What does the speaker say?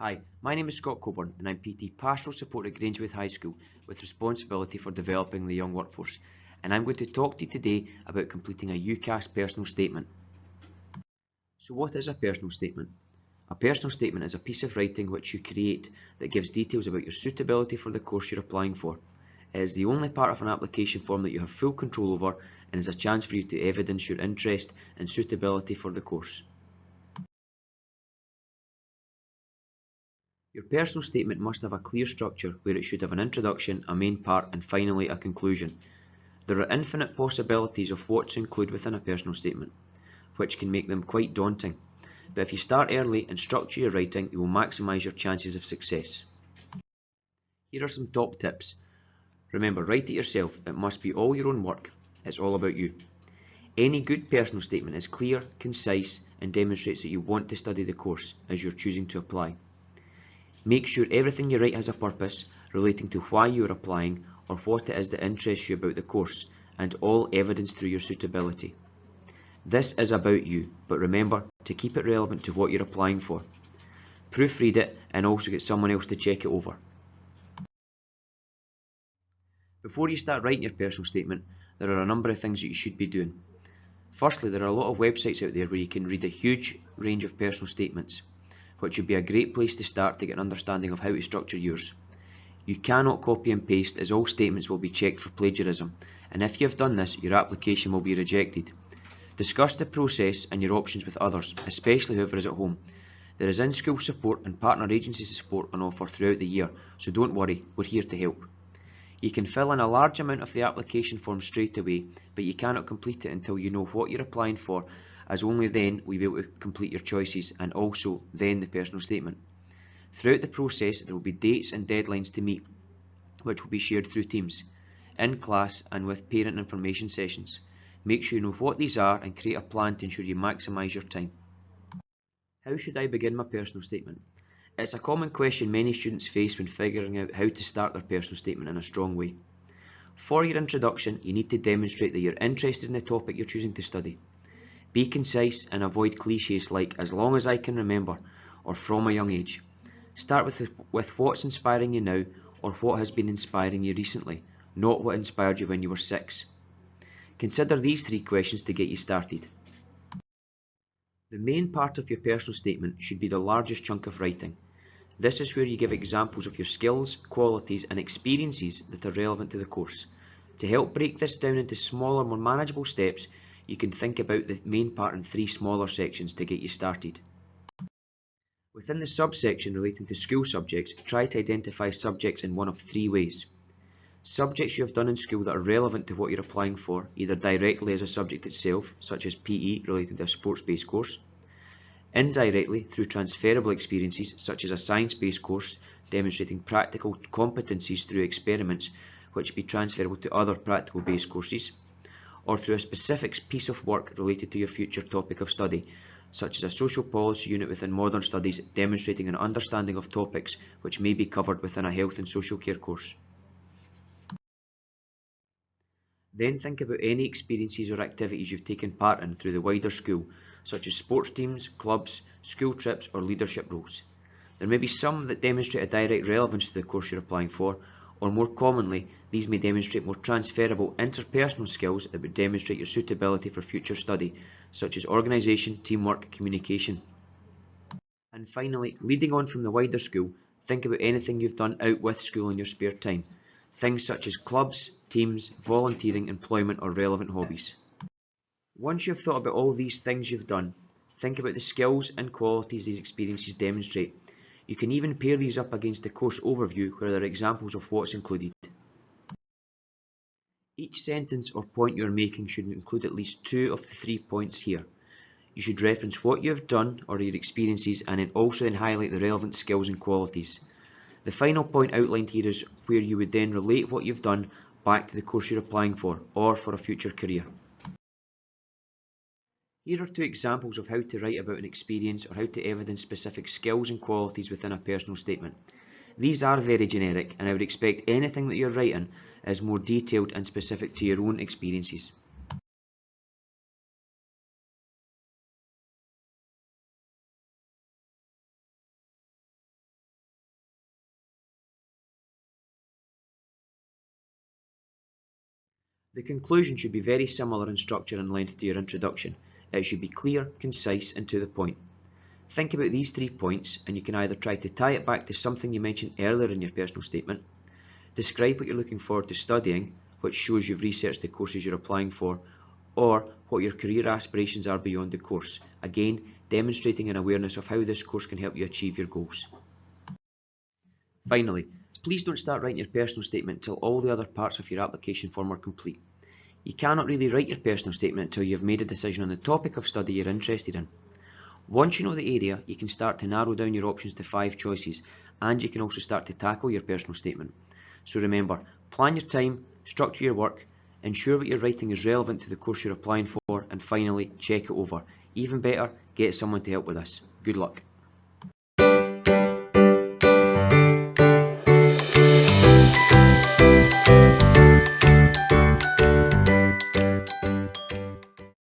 Hi, my name is Scott Coburn and I'm PT Pastoral Support at Grangewood High School with responsibility for developing the young workforce, and I'm going to talk to you today about completing a UCAS personal statement. So what is a personal statement? A personal statement is a piece of writing which you create that gives details about your suitability for the course you're applying for. It is the only part of an application form that you have full control over and is a chance for you to evidence your interest and suitability for the course. Your personal statement must have a clear structure where it should have an introduction, a main part, and finally a conclusion. There are infinite possibilities of what to include within a personal statement, which can make them quite daunting. But if you start early and structure your writing, you will maximise your chances of success. Here are some top tips. Remember, write it yourself. It must be all your own work. It's all about you. Any good personal statement is clear, concise, and demonstrates that you want to study the course as you're choosing to apply. Make sure everything you write has a purpose relating to why you are applying or what it is that interests you about the course, and all evidence through your suitability. This is about you, but remember to keep it relevant to what you're applying for. Proofread it and also get someone else to check it over. Before you start writing your personal statement, there are a number of things that you should be doing. Firstly, there are a lot of websites out there where you can read a huge range of personal statements, which would be a great place to start to get an understanding of how to structure yours. You cannot copy and paste, as all statements will be checked for plagiarism, and if you have done this, your application will be rejected. Discuss the process and your options with others, especially whoever is at home. There is in-school support and partner agency support on offer throughout the year, so don't worry, we're here to help. You can fill in a large amount of the application form straight away, but you cannot complete it until you know what you're applying for, as only then will you be able to complete your choices and also then the personal statement. Throughout the process there will be dates and deadlines to meet, which will be shared through Teams, in class and with parent information sessions. Make sure you know what these are and create a plan to ensure you maximise your time. How should I begin my personal statement? It's a common question many students face when figuring out how to start their personal statement in a strong way. For your introduction, you need to demonstrate that you're interested in the topic you're choosing to study. Be concise and avoid cliches like "as long as I can remember" or "from a young age." Start with what's inspiring you now or what has been inspiring you recently, not what inspired you when you were 6. Consider these 3 questions to get you started. The main part of your personal statement should be the largest chunk of writing. This is where you give examples of your skills, qualities and experiences that are relevant to the course. To help break this down into smaller, more manageable steps, you can think about the main part in 3 smaller sections to get you started. Within the subsection relating to school subjects, try to identify subjects in one of 3 ways. Subjects you have done in school that are relevant to what you're applying for, either directly as a subject itself, such as PE relating to a sports-based course, indirectly through transferable experiences, such as a science-based course demonstrating practical competencies through experiments which be transferable to other practical-based courses, or through a specific piece of work related to your future topic of study, such as a social policy unit within modern studies demonstrating an understanding of topics which may be covered within a health and social care course. Then think about any experiences or activities you've taken part in through the wider school, such as sports teams, clubs, school trips or leadership roles. There may be some that demonstrate a direct relevance to the course you're applying for, or more commonly, these may demonstrate more transferable interpersonal skills that would demonstrate your suitability for future study, such as organisation, teamwork, communication. And finally, leading on from the wider school, think about anything you've done out with school in your spare time. Things such as clubs, teams, volunteering, employment or relevant hobbies. Once you've thought about all these things you've done, think about the skills and qualities these experiences demonstrate. You can even pair these up against the course overview where there are examples of what's included. Each sentence or point you're making should include at least 2 of the 3 points here. You should reference what you have done or your experiences and then also highlight the relevant skills and qualities. The final point outlined here is where you would then relate what you've done back to the course you're applying for or for a future career. Here are 2 examples of how to write about an experience or how to evidence specific skills and qualities within a personal statement. These are very generic and I would expect anything that you're writing is more detailed and specific to your own experiences. The conclusion should be very similar in structure and length to your introduction. It should be clear, concise and to the point. Think about these 3 points and you can either try to tie it back to something you mentioned earlier in your personal statement, describe what you're looking forward to studying, which shows you've researched the courses you're applying for, or what your career aspirations are beyond the course, again demonstrating an awareness of how this course can help you achieve your goals. Finally, please don't start writing your personal statement until all the other parts of your application form are complete. You cannot really write your personal statement until you have made a decision on the topic of study you're interested in. Once you know the area, you can start to narrow down your options to 5 choices, and you can also start to tackle your personal statement. So remember, plan your time, structure your work, ensure what you're writing is relevant to the course you're applying for, and finally, check it over. Even better, get someone to help with this. Good luck.